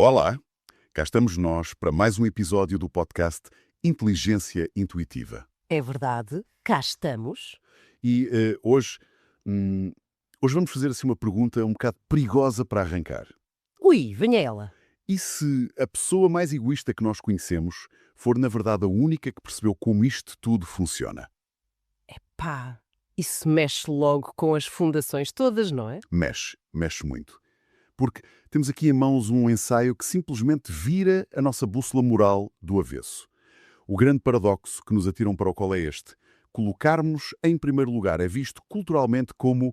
Olá, cá estamos nós para mais um episódio do podcast Inteligência Intuitiva. É verdade, cá estamos. E hoje vamos fazer assim uma pergunta um bocado perigosa para arrancar. Ui, venha ela. E se a pessoa mais egoísta que nós conhecemos for, na verdade, a única que percebeu como isto tudo funciona? Pá, isso mexe logo com as fundações todas, não é? Mexe muito. Porque temos aqui em mãos um ensaio que simplesmente vira a nossa bússola moral do avesso. O grande paradoxo que nos atiram para o colo é este. Colocarmos em primeiro lugar é visto culturalmente como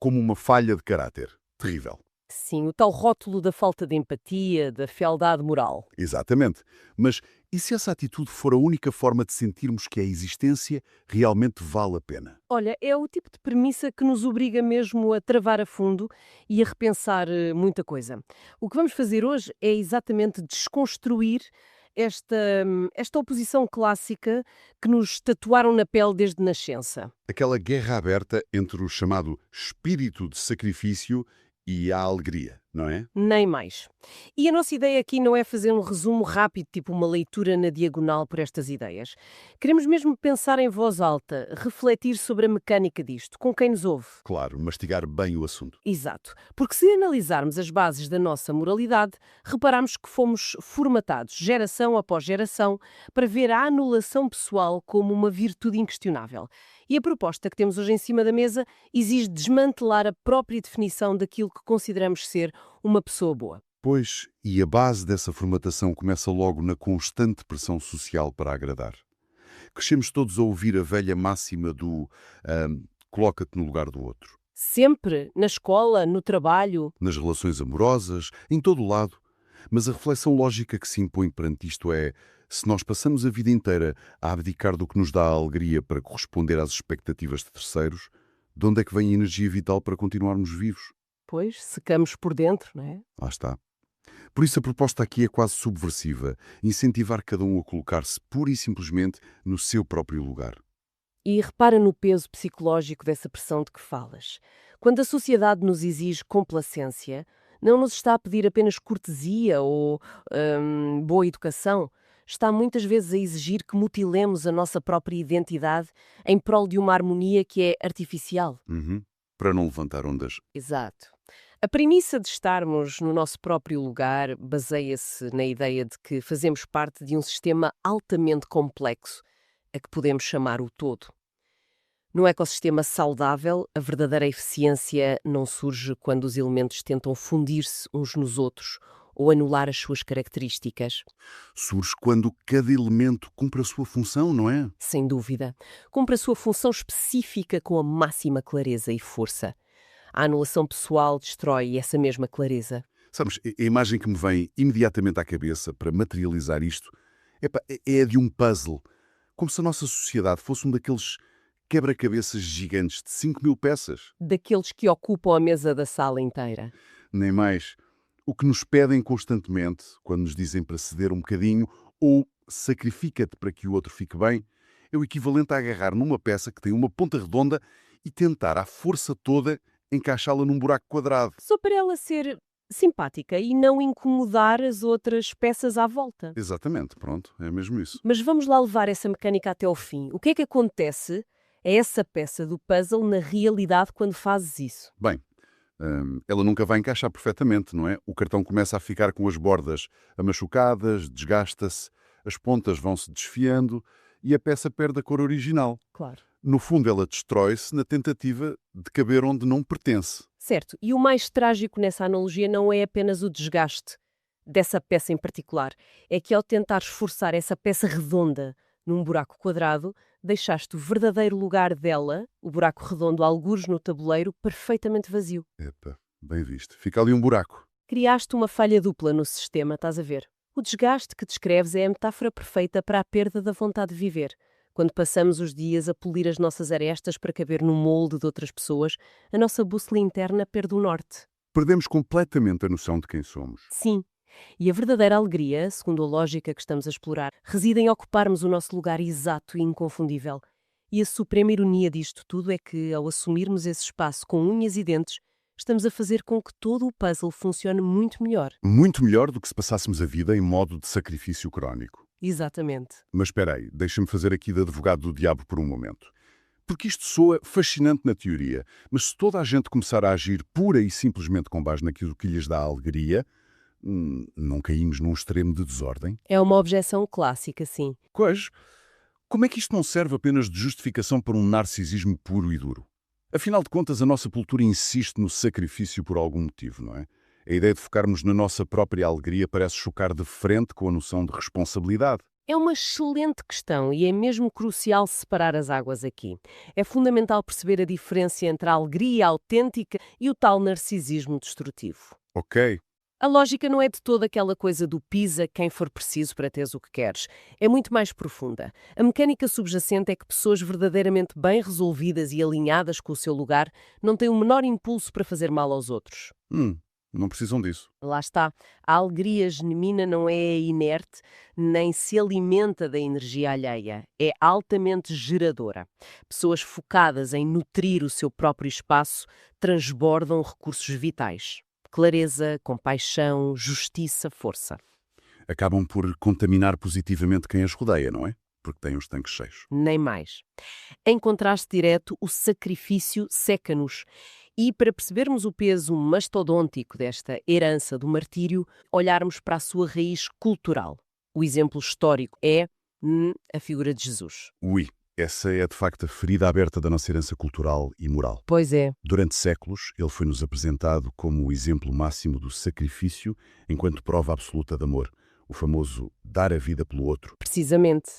uma falha de caráter. Terrível. Sim, o tal rótulo da falta de empatia, da fealdade moral. Exatamente. Mas e se essa atitude for a única forma de sentirmos que a existência realmente vale a pena? Olha, é o tipo de premissa que nos obriga mesmo a travar a fundo e a repensar muita coisa. O que vamos fazer hoje é exatamente desconstruir esta oposição clássica que nos tatuaram na pele desde nascença. Aquela guerra aberta entre o chamado espírito de sacrifício e a alegria, não é? Nem mais. E a nossa ideia aqui não é fazer um resumo rápido, tipo uma leitura na diagonal por estas ideias. Queremos mesmo pensar em voz alta, refletir sobre a mecânica disto, com quem nos ouve. Claro, mastigar bem o assunto. Exato. Porque se analisarmos as bases da nossa moralidade, reparamos que fomos formatados, geração após geração, para ver a anulação pessoal como uma virtude inquestionável. E a proposta que temos hoje em cima da mesa exige desmantelar a própria definição daquilo que consideramos ser uma pessoa boa. Pois, e a base dessa formatação começa logo na constante pressão social para agradar. Crescemos todos a ouvir a velha máxima do coloca-te no lugar do outro. Sempre, na escola, no trabalho. Nas relações amorosas, em todo o lado. Mas a reflexão lógica que se impõe perante isto é: se nós passamos a vida inteira a abdicar do que nos dá a alegria para corresponder às expectativas de terceiros, de onde é que vem a energia vital para continuarmos vivos? Pois, secamos por dentro, não é? Lá está. Por isso a proposta aqui é quase subversiva, incentivar cada um a colocar-se pura e simplesmente no seu próprio lugar. E repara no peso psicológico dessa pressão de que falas. Quando a sociedade nos exige complacência, não nos está a pedir apenas cortesia ou boa educação. Está muitas vezes a exigir que mutilemos a nossa própria identidade em prol de uma harmonia que é artificial. Uhum. Para não levantar ondas. Exato. A premissa de estarmos no nosso próprio lugar baseia-se na ideia de que fazemos parte de um sistema altamente complexo, a que podemos chamar o todo. No ecossistema saudável, a verdadeira eficiência não surge quando os elementos tentam fundir-se uns nos outros ou anular as suas características. Surge quando cada elemento cumpre a sua função, não é? Sem dúvida. Cumpre a sua função específica com a máxima clareza e força. A anulação pessoal destrói essa mesma clareza. Sabes, a imagem que me vem imediatamente à cabeça para materializar isto é a de um puzzle. Como se a nossa sociedade fosse um daqueles quebra-cabeças gigantes de 5.000 peças. Daqueles que ocupam a mesa da sala inteira. Nem mais. O que nos pedem constantemente, quando nos dizem para ceder um bocadinho ou sacrifica-te para que o outro fique bem, é o equivalente a agarrar numa peça que tem uma ponta redonda e tentar, à força toda, encaixá-la num buraco quadrado. Só para ela ser simpática e não incomodar as outras peças à volta. Exatamente, pronto, é mesmo isso. Mas vamos lá levar essa mecânica até ao fim. O que é que acontece a essa peça do puzzle na realidade quando fazes isso? Bem, ela nunca vai encaixar perfeitamente, não é? O cartão começa a ficar com as bordas machucadas, desgasta-se, as pontas vão-se desfiando e a peça perde a cor original. Claro. No fundo, ela destrói-se na tentativa de caber onde não pertence. Certo. E o mais trágico nessa analogia não é apenas o desgaste dessa peça em particular. É que ao tentar esforçar essa peça redonda num buraco quadrado, deixaste o verdadeiro lugar dela, o buraco redondo algures no tabuleiro, perfeitamente vazio. Epa, bem visto. Fica ali um buraco. Criaste uma falha dupla no sistema, estás a ver? O desgaste que descreves é a metáfora perfeita para a perda da vontade de viver. Quando passamos os dias a polir as nossas arestas para caber no molde de outras pessoas, a nossa bússola interna perde o norte. Perdemos completamente a noção de quem somos. Sim. E a verdadeira alegria, segundo a lógica que estamos a explorar, reside em ocuparmos o nosso lugar exato e inconfundível. E a suprema ironia disto tudo é que, ao assumirmos esse espaço com unhas e dentes, estamos a fazer com que todo o puzzle funcione muito melhor. Muito melhor do que se passássemos a vida em modo de sacrifício crónico. Exatamente. Mas espera aí, deixa-me fazer aqui de advogado do diabo por um momento. Porque isto soa fascinante na teoria, mas se toda a gente começar a agir pura e simplesmente com base naquilo que lhes dá alegria, não caímos num extremo de desordem? É uma objeção clássica, sim. Pois, como é que isto não serve apenas de justificação para um narcisismo puro e duro? Afinal de contas, a nossa cultura insiste no sacrifício por algum motivo, não é? A ideia de focarmos na nossa própria alegria parece chocar de frente com a noção de responsabilidade. É uma excelente questão e é mesmo crucial separar as águas aqui. É fundamental perceber a diferença entre a alegria autêntica e o tal narcisismo destrutivo. Ok, A lógica não é de toda aquela coisa do pisa quem for preciso para teres o que queres. É muito mais profunda. A mecânica subjacente é que pessoas verdadeiramente bem resolvidas e alinhadas com o seu lugar não têm o menor impulso para fazer mal aos outros. não precisam disso. Lá está. A alegria genuína não é inerte, nem se alimenta da energia alheia. É altamente geradora. Pessoas focadas em nutrir o seu próprio espaço transbordam recursos vitais. Clareza, compaixão, justiça, força. Acabam por contaminar positivamente quem as rodeia, não é? Porque têm os tanques cheios. Nem mais. Em contraste direto, o sacrifício seca-nos. E para percebermos o peso mastodôntico desta herança do martírio, olharmos para a sua raiz cultural. O exemplo histórico é a figura de Jesus. Ui, essa é de facto a ferida aberta da nossa herança cultural e moral. Pois é. Durante séculos, ele foi-nos apresentado como o exemplo máximo do sacrifício enquanto prova absoluta de amor. O famoso dar a vida pelo outro. Precisamente.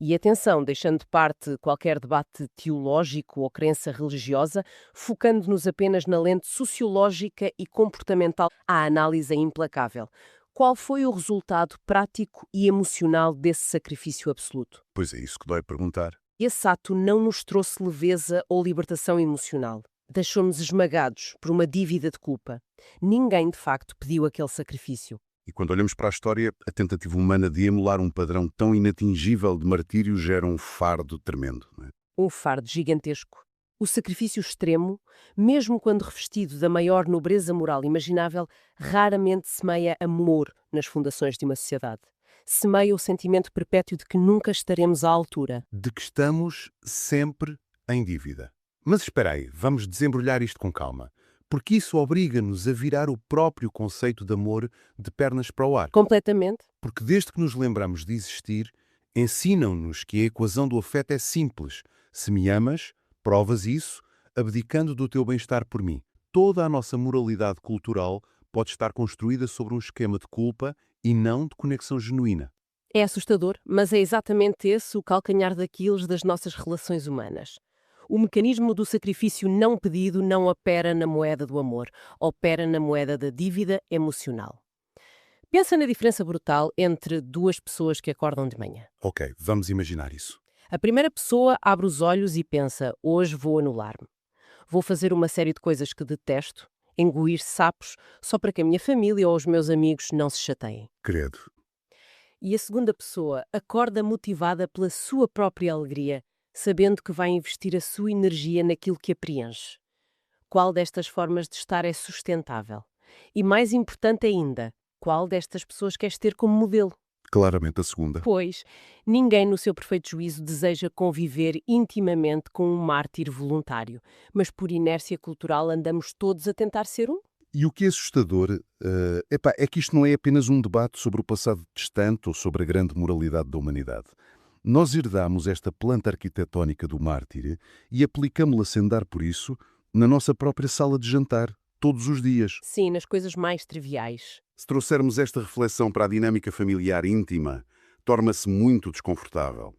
E atenção, deixando de parte qualquer debate teológico ou crença religiosa, focando-nos apenas na lente sociológica e comportamental, a análise é implacável. Qual foi o resultado prático e emocional desse sacrifício absoluto? Pois é isso que dói perguntar. Esse ato não nos trouxe leveza ou libertação emocional. Deixou-nos esmagados por uma dívida de culpa. Ninguém, de facto, pediu aquele sacrifício. E quando olhamos para a história, a tentativa humana de emular um padrão tão inatingível de martírio gera um fardo tremendo. Não é? Um fardo gigantesco. O sacrifício extremo, mesmo quando revestido da maior nobreza moral imaginável, raramente semeia amor nas fundações de uma sociedade. Semeia o sentimento perpétuo de que nunca estaremos à altura. De que estamos sempre em dívida. Mas espera aí, vamos desembrulhar isto com calma, porque isso obriga-nos a virar o próprio conceito de amor de pernas para o ar. Completamente. Porque desde que nos lembramos de existir, ensinam-nos que a equação do afeto é simples. Se me amas, provas isso, abdicando do teu bem-estar por mim. Toda a nossa moralidade cultural pode estar construída sobre um esquema de culpa e não de conexão genuína. É assustador, mas é exatamente esse o calcanhar daqueles das nossas relações humanas. O mecanismo do sacrifício não pedido não opera na moeda do amor, opera na moeda da dívida emocional. Pensa na diferença brutal entre duas pessoas que acordam de manhã. Ok, vamos imaginar isso. A primeira pessoa abre os olhos e pensa: hoje vou anular-me. Vou fazer uma série de coisas que detesto, engolir sapos, só para que a minha família ou os meus amigos não se chateiem. Credo. E a segunda pessoa acorda motivada pela sua própria alegria, sabendo que vai investir a sua energia naquilo que a preenche. Qual destas formas de estar é sustentável? E mais importante ainda, qual destas pessoas queres ter como modelo? Claramente a segunda. Pois, ninguém no seu perfeito juízo deseja conviver intimamente com um mártir voluntário, mas por inércia cultural andamos todos a tentar ser um. E o que é assustador é que isto não é apenas um debate sobre o passado distante ou sobre a grande moralidade da humanidade. Nós herdamos esta planta arquitetónica do mártir e aplicámo-la sem dar por isso na nossa própria sala de jantar, todos os dias. Sim, nas coisas mais triviais. Se trouxermos esta reflexão para a dinâmica familiar íntima, torna-se muito desconfortável.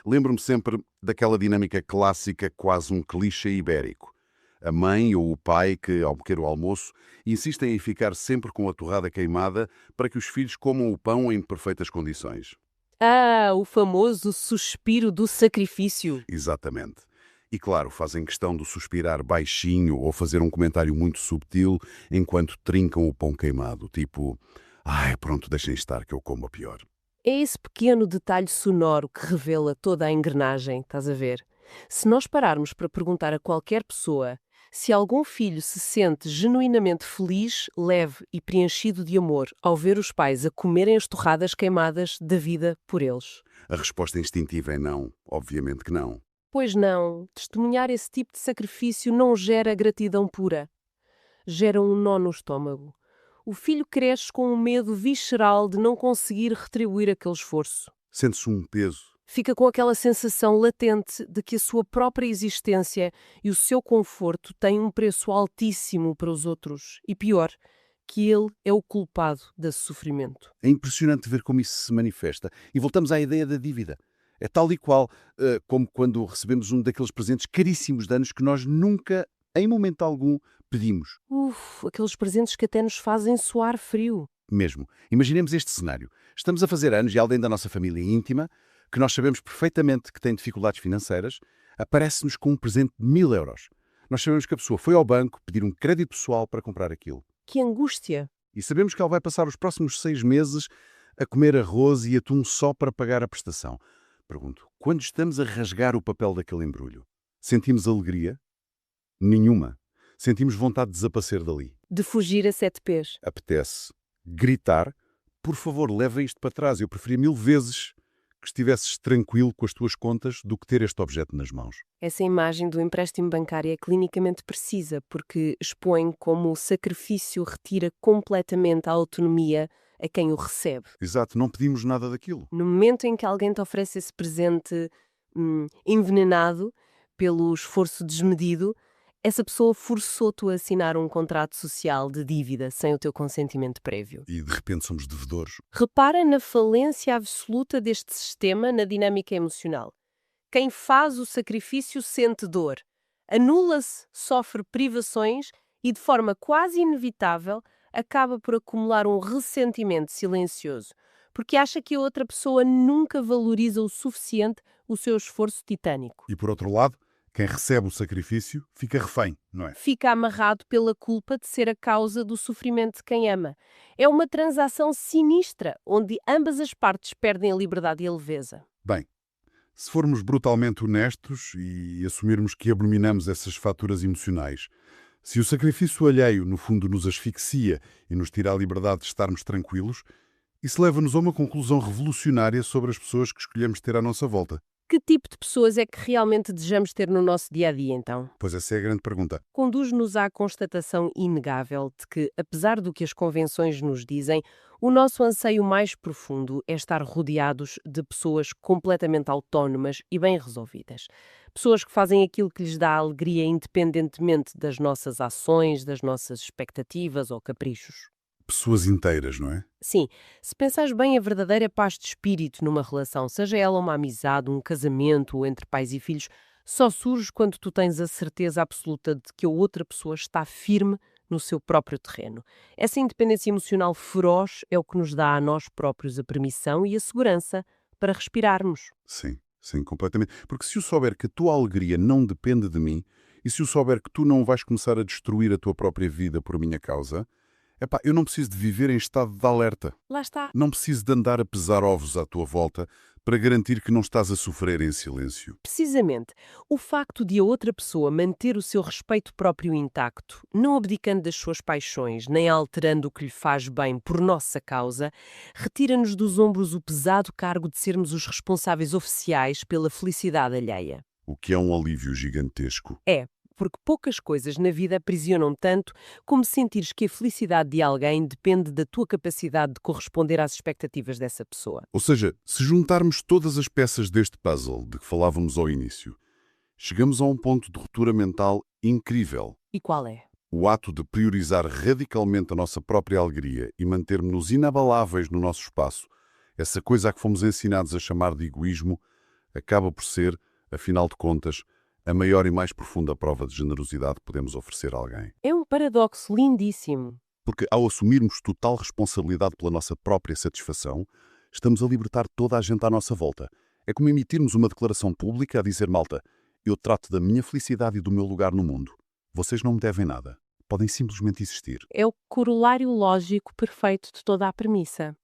Lembro-me sempre daquela dinâmica clássica, quase um clichê ibérico. A mãe ou o pai que, ao pequeno almoço, insistem em ficar sempre com a torrada queimada para que os filhos comam o pão em perfeitas condições. Ah, o famoso suspiro do sacrifício. Exatamente. E claro, fazem questão de suspirar baixinho ou fazer um comentário muito subtil enquanto trincam o pão queimado, tipo: ai, pronto, deixem estar que eu como a pior. É esse pequeno detalhe sonoro que revela toda a engrenagem, estás a ver? Se nós pararmos para perguntar a qualquer pessoa Se algum filho se sente genuinamente feliz, leve e preenchido de amor ao ver os pais a comerem as torradas queimadas da vida por eles. A resposta instintiva é não. Obviamente que não. Pois não, testemunhar esse tipo de sacrifício não gera gratidão pura. Gera um nó no estômago. O filho cresce com um medo visceral de não conseguir retribuir aquele esforço. Sente-se um peso. Fica com aquela sensação latente de que a sua própria existência e o seu conforto têm um preço altíssimo para os outros. E pior, que ele é o culpado desse sofrimento. É impressionante ver como isso se manifesta. E voltamos à ideia da dívida. É tal e qual como quando recebemos um daqueles presentes caríssimos de anos que nós nunca, em momento algum, pedimos. Aqueles presentes que até nos fazem suar frio. Mesmo. Imaginemos este cenário. Estamos a fazer anos e alguém da nossa família íntima, que nós sabemos perfeitamente que tem dificuldades financeiras, aparece-nos com um presente de 1000 euros. Nós sabemos que a pessoa foi ao banco pedir um crédito pessoal para comprar aquilo. Que angústia! E sabemos que ela vai passar os próximos 6 meses a comer arroz e atum só para pagar a prestação. Pergunto, quando estamos a rasgar o papel daquele embrulho, sentimos alegria? Nenhuma. Sentimos vontade de desaparecer dali. De fugir a 7 pés. Apetece gritar, por favor, leva isto para trás. Eu preferia 1000 vezes que estivesses tranquilo com as tuas contas do que ter este objeto nas mãos. Essa imagem do empréstimo bancário é clinicamente precisa, porque expõe como o sacrifício retira completamente a autonomia a quem o recebe. Exato, não pedimos nada daquilo. No momento em que alguém te oferece esse presente envenenado pelo esforço desmedido, essa pessoa forçou-te a assinar um contrato social de dívida sem o teu consentimento prévio. E de repente somos devedores. Repara na falência absoluta deste sistema na dinâmica emocional. Quem faz o sacrifício sente dor, anula-se, sofre privações e, de forma quase inevitável, acaba por acumular um ressentimento silencioso, porque acha que a outra pessoa nunca valoriza o suficiente o seu esforço titânico. E por outro lado, quem recebe o sacrifício fica refém, não é? Fica amarrado pela culpa de ser a causa do sofrimento de quem ama. É uma transação sinistra, onde ambas as partes perdem a liberdade e a leveza. Bem, se formos brutalmente honestos e assumirmos que abominamos essas faturas emocionais, se o sacrifício alheio, no fundo, nos asfixia e nos tira a liberdade de estarmos tranquilos, isso leva-nos a uma conclusão revolucionária sobre as pessoas que escolhemos ter à nossa volta. Que tipo de pessoas é que realmente desejamos ter no nosso dia-a-dia, então? Pois essa é a grande pergunta. Conduz-nos à constatação inegável de que, apesar do que as convenções nos dizem, o nosso anseio mais profundo é estar rodeados de pessoas completamente autónomas e bem resolvidas. Pessoas que fazem aquilo que lhes dá alegria independentemente das nossas ações, das nossas expectativas ou caprichos. Pessoas inteiras, não é? Sim, se pensares bem, a verdadeira paz de espírito numa relação, seja ela uma amizade, um casamento ou entre pais e filhos, só surge quando tu tens a certeza absoluta de que a outra pessoa está firme no seu próprio terreno. Essa independência emocional feroz é o que nos dá a nós próprios a permissão e a segurança para respirarmos. Sim, sim, completamente. Porque se eu souber que a tua alegria não depende de mim, e se eu souber que tu não vais começar a destruir a tua própria vida por minha causa, epá, eu não preciso de viver em estado de alerta. Lá está. Não preciso de andar a pesar ovos à tua volta para garantir que não estás a sofrer em silêncio. Precisamente, o facto de a outra pessoa manter o seu respeito próprio intacto, não abdicando das suas paixões, nem alterando o que lhe faz bem por nossa causa, retira-nos dos ombros o pesado cargo de sermos os responsáveis oficiais pela felicidade alheia. O que é um alívio gigantesco. É, porque poucas coisas na vida aprisionam tanto como sentires que a felicidade de alguém depende da tua capacidade de corresponder às expectativas dessa pessoa. Ou seja, se juntarmos todas as peças deste puzzle de que falávamos ao início, chegamos a um ponto de ruptura mental incrível. E qual é? O ato de priorizar radicalmente a nossa própria alegria e mantermos-nos inabaláveis no nosso espaço, essa coisa a que fomos ensinados a chamar de egoísmo, acaba por ser, afinal de contas, a maior e mais profunda prova de generosidade que podemos oferecer a alguém. É um paradoxo lindíssimo. Porque ao assumirmos total responsabilidade pela nossa própria satisfação, estamos a libertar toda a gente à nossa volta. É como emitirmos uma declaração pública a dizer, malta, eu trato da minha felicidade e do meu lugar no mundo. Vocês não me devem nada. Podem simplesmente existir. É o corolário lógico perfeito de toda a premissa.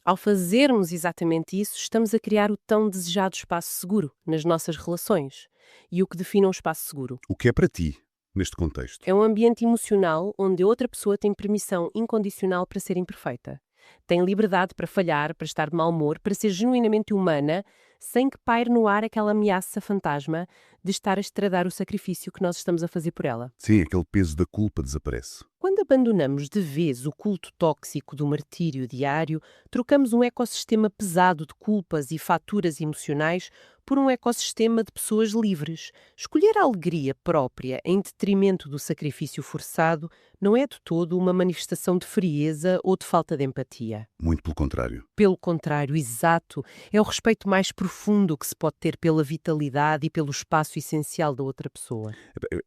Ao fazermos exatamente isso, estamos a criar o tão desejado espaço seguro nas nossas relações. E o que define um espaço seguro? O que é para ti neste contexto? É um ambiente emocional onde a outra pessoa tem permissão incondicional para ser imperfeita. Tem liberdade para falhar, para estar de mau humor, para ser genuinamente humana, sem que paire no ar aquela ameaça fantasma de estar a estradar o sacrifício que nós estamos a fazer por ela. Sim, aquele peso da culpa desaparece. Quando abandonamos de vez o culto tóxico do martírio diário, trocamos um ecossistema pesado de culpas e faturas emocionais por um ecossistema de pessoas livres. Escolher a alegria própria em detrimento do sacrifício forçado não é de todo uma manifestação de frieza ou de falta de empatia. Muito pelo contrário. Pelo contrário, exato, é o respeito mais profundo que se pode ter pela vitalidade e pelo espaço essencial da outra pessoa.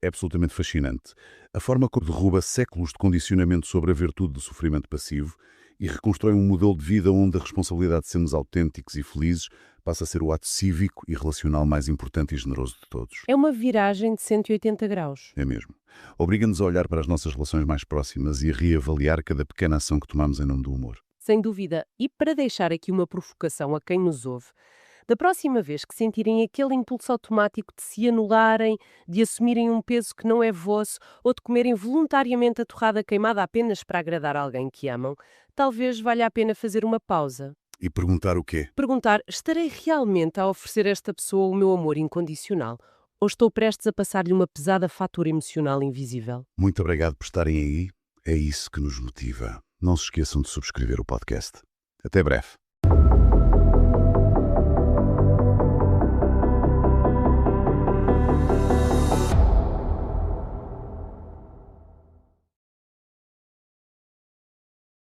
É absolutamente fascinante. A forma como derruba séculos de condicionamento sobre a virtude do sofrimento passivo e reconstrói um modelo de vida onde a responsabilidade de sermos autênticos e felizes passa a ser o ato cívico e relacional mais importante e generoso de todos. É uma viragem de 180 graus. É mesmo. Obriga-nos a olhar para as nossas relações mais próximas e a reavaliar cada pequena ação que tomamos em nome do humor. Sem dúvida. E para deixar aqui uma provocação a quem nos ouve, da próxima vez que sentirem aquele impulso automático de se anularem, de assumirem um peso que não é vosso ou de comerem voluntariamente a torrada queimada apenas para agradar alguém que amam, talvez valha a pena fazer uma pausa. E perguntar o quê? Perguntar: estarei realmente a oferecer a esta pessoa o meu amor incondicional? Ou estou prestes a passar-lhe uma pesada fatura emocional invisível? Muito obrigado por estarem aí. É isso que nos motiva. Não se esqueçam de subscrever o podcast. Até breve.